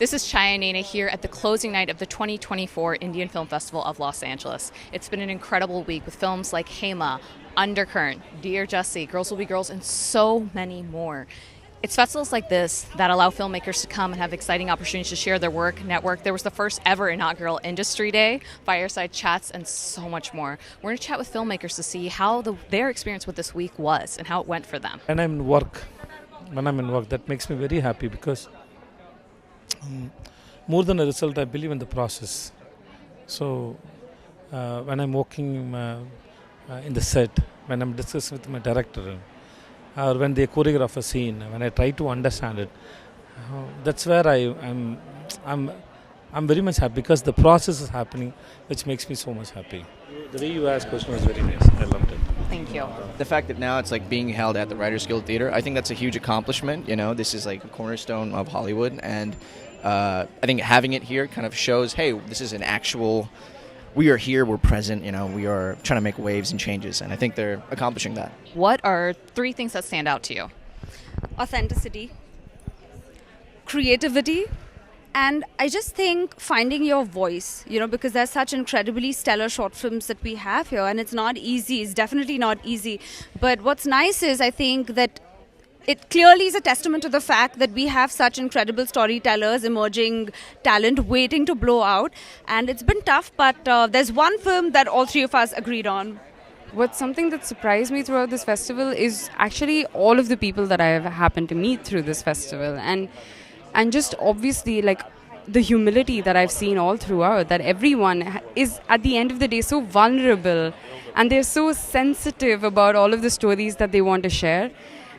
This is Chhaya Nene here at the closing night of the 2024 Indian Film Festival of Los Angeles. It's been an incredible week with films like Hema, Undercurrent, Dear Jussie, Girls Will Be Girls, and so many more. It's festivals like this that allow filmmakers to come and have exciting opportunities to share their work, network. There was the first ever inaugural Industry Day, fireside chats, and so much more. We're going to chat with filmmakers to see how their experience with this week was and how it went for them. When I'm in work, that makes me very happy because more than a result, I believe in the process. So when I'm working in the set, when I'm discussing with my director, or when they choreograph a scene, when I try to understand it, that's where I'm very much happy because the process is happening, which makes me so much happy. The way you asked question was very nice. I loved it. Thank you. The fact that now it's like being held at the Writers Guild Theater, I think that's a huge accomplishment. You know, this is like a cornerstone of Hollywood, and I think having it here kind of shows, hey, this is an actual. We are here, we're present, you know, we are trying to make waves and changes, and I think they're accomplishing that. What are 3 things that stand out to you? Authenticity, creativity, and I just think finding your voice, you know, because there's such incredibly stellar short films that we have here, and it's not easy. It's definitely not easy. But what's nice is I think that it clearly is a testament to the fact that we have such incredible storytellers, emerging talent waiting to blow out. And it's been tough, but there's one film that all 3 of us agreed on. What's something that surprised me throughout this festival is actually all of the people that I have happened to meet through this festival. And just obviously like the humility that I've seen all throughout, that everyone is at the end of the day so vulnerable and they're so sensitive about all of the stories that they want to share.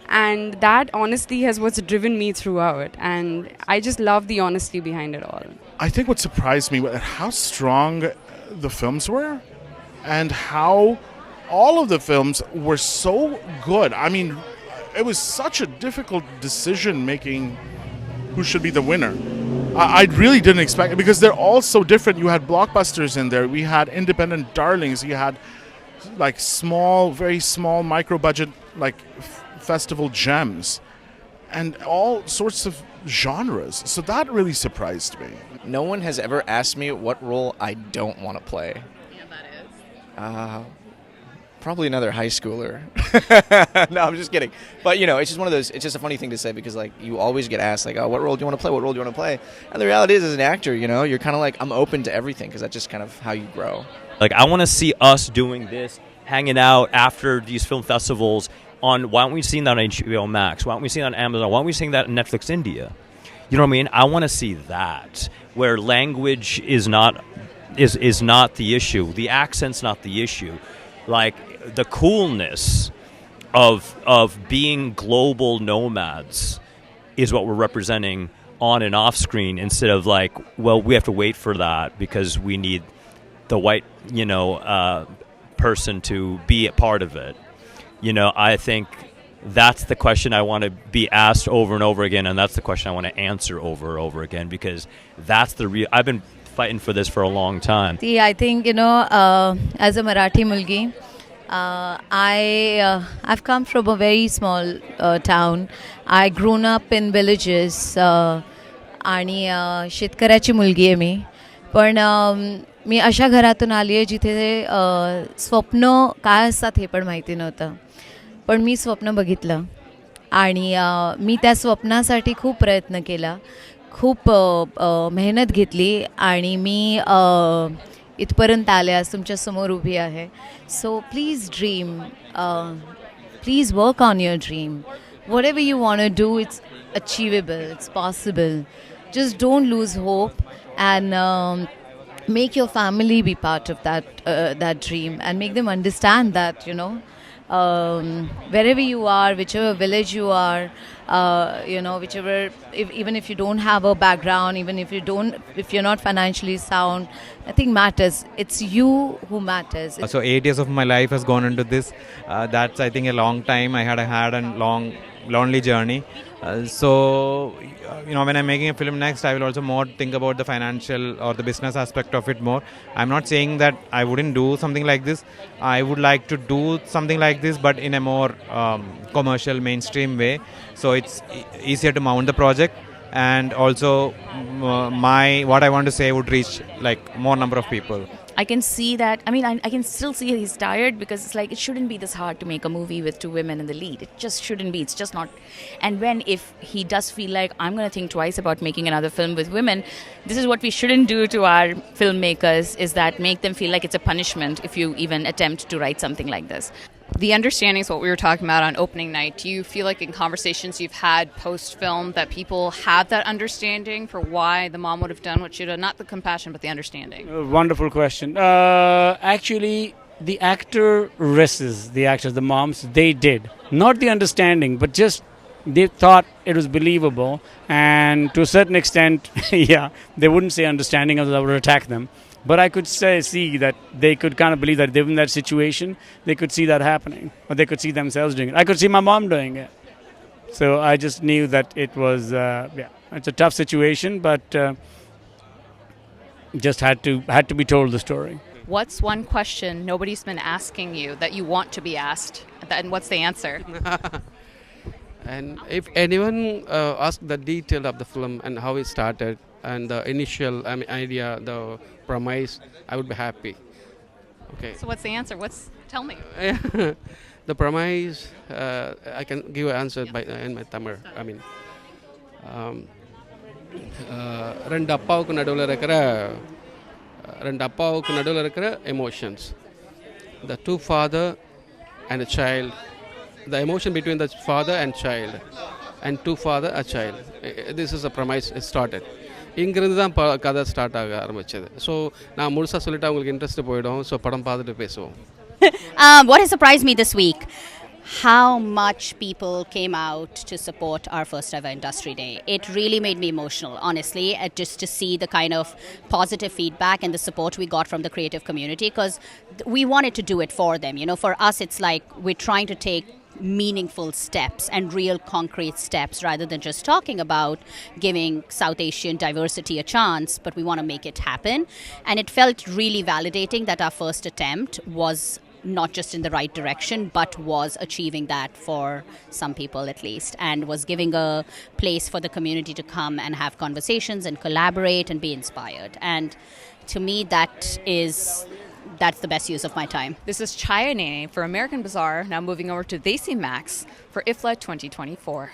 And that honestly has what's driven me throughout. And I just love the honesty behind it all. I think what surprised me was how strong the films were and how all of the films were so good. I mean, it was such a difficult decision making who should be the winner. I really didn't expect it because they're all so different. You had blockbusters in there. We had independent darlings. You had like small, very small micro budget like festival gems and all sorts of genres. So that really surprised me. No one has ever asked me what role I don't want to play. Yeah, that is. Probably another high schooler. No, I'm just kidding. But, you know, it's just one of those, it's just a funny thing to say because, like, you always get asked, like, oh, what role do you want to play? What role do you want to play? And the reality is, as an actor, you know, you're kind of like, I'm open to everything because that's just kind of how you grow. Like, I want to see us doing this, hanging out after these film festivals on, why aren't we seeing that on HBO Max? Why aren't we seeing that on Amazon? Why aren't we seeing that on Netflix India? You know what I mean? I want to see that, where language is not the issue. The accent's not the issue. Like, the coolness of being global nomads is what we're representing on and off screen, instead of like, well, we have to wait for that because we need the white, you know, person to be a part of it. You know, I think that's the question I want to be asked over and over again, and that's the question I want to answer over and over again, because that's the real. I've been fighting for this for a long time. See, I think, you know, as a Marathi mulgi, I've come from a very small town. I grown up in villages आणि शेतकऱ्याची मुलगी आहे मी. पण मी अशा घरातून आली आहे जिथे स्वप्न काय असतात हे पण माहिती नव्हतं. पण मी स्वप्न बघितलं आणि मी त्या स्वप्नासाठी खूप प्रयत्न केला, खूप मेहनत घेतली आणि मी इथपर्यंत आले, आज तुमच्या समोर उभी आहे. So please dream, please work on your dream. Whatever you want to do, it's achievable, it's possible. Just don't lose hope and make your family be part of that dream and make them understand that, you know, wherever you are, whichever village you are, you know, even if you don't have a background, even if you're not financially sound, nothing matters. It's you who matters. So 8 years of my life has gone into this. That's, I think, a long time. I had a long, lonely journey. So, you know, when I'm making a film next, I will also more think about the financial or the business aspect of it more. I'm not saying that I wouldn't do something like this. I would like to do something like this, but in a more commercial, mainstream way. So it's easier to mount the project. and also my what I want to say would reach like more number of people. I can see that. I mean, I can still see he's tired because it's like it shouldn't be this hard to make a movie with two women in the lead. It just shouldn't be. It's just not. And if he does feel like I'm going to think twice about making another film with women, this is what we shouldn't do to our filmmakers, is that make them feel like it's a punishment if you even attempt to write something like this. The understanding is what we were talking about on opening night. Do you feel like in conversations you've had post-film that people have that understanding for why the mom would have done what she did? Not the compassion, but the understanding. Wonderful question. Actually, the actor versus the actors, the moms, they did. Not the understanding, but just they thought it was believable. And to a certain extent, yeah, they wouldn't say understanding, otherwise I would attack them. But I could see that they could kind of believe that they're in that situation, they could see that happening, or they could see themselves doing it. I could see my mom doing it. So I just knew that it was, it's a tough situation, but just had to be told the story. What's one question nobody's been asking you that you want to be asked? And what's the answer? And if anyone asks the detail of the film and how it started and the initial idea, the premise, I would be happy. Okay. So what's the answer? Tell me. The premise, I can give an answer in my Tamil. I mean, ரெண்டு அப்பாவுக்கு நடுவில் இருக்கிற emotions. The two father and a child. The emotion between the father and child. And two father, a child. This is a premise. It started. இங்கிருந்து தான் கதை start ஆக ஆரம்பிச்சது. So நான் முழுசாக சொல்லிட்டு அவங்களுக்கு இன்ட்ரெஸ்ட் போயிடும். ஸோ படம் பார்த்துட்டு பேசுவோம். What has surprised me this week? How much people came out to support our first ever Industry Day. It really made me emotional, honestly, just to see the kind of positive feedback and the support we got from the creative community, because we wanted to do it for them. You know, for us, it's like we're trying to take meaningful steps and real concrete steps rather than just talking about giving South Asian diversity a chance, but we want to make it happen. And it felt really validating that our first attempt was not just in the right direction, but was achieving that for some people at least, and was giving a place for the community to come and have conversations and collaborate and be inspired. And to me, that's the best use of my time. This is Chhaya Nene for American Bazaar, now moving over to Desi Max for IFFLA 2024.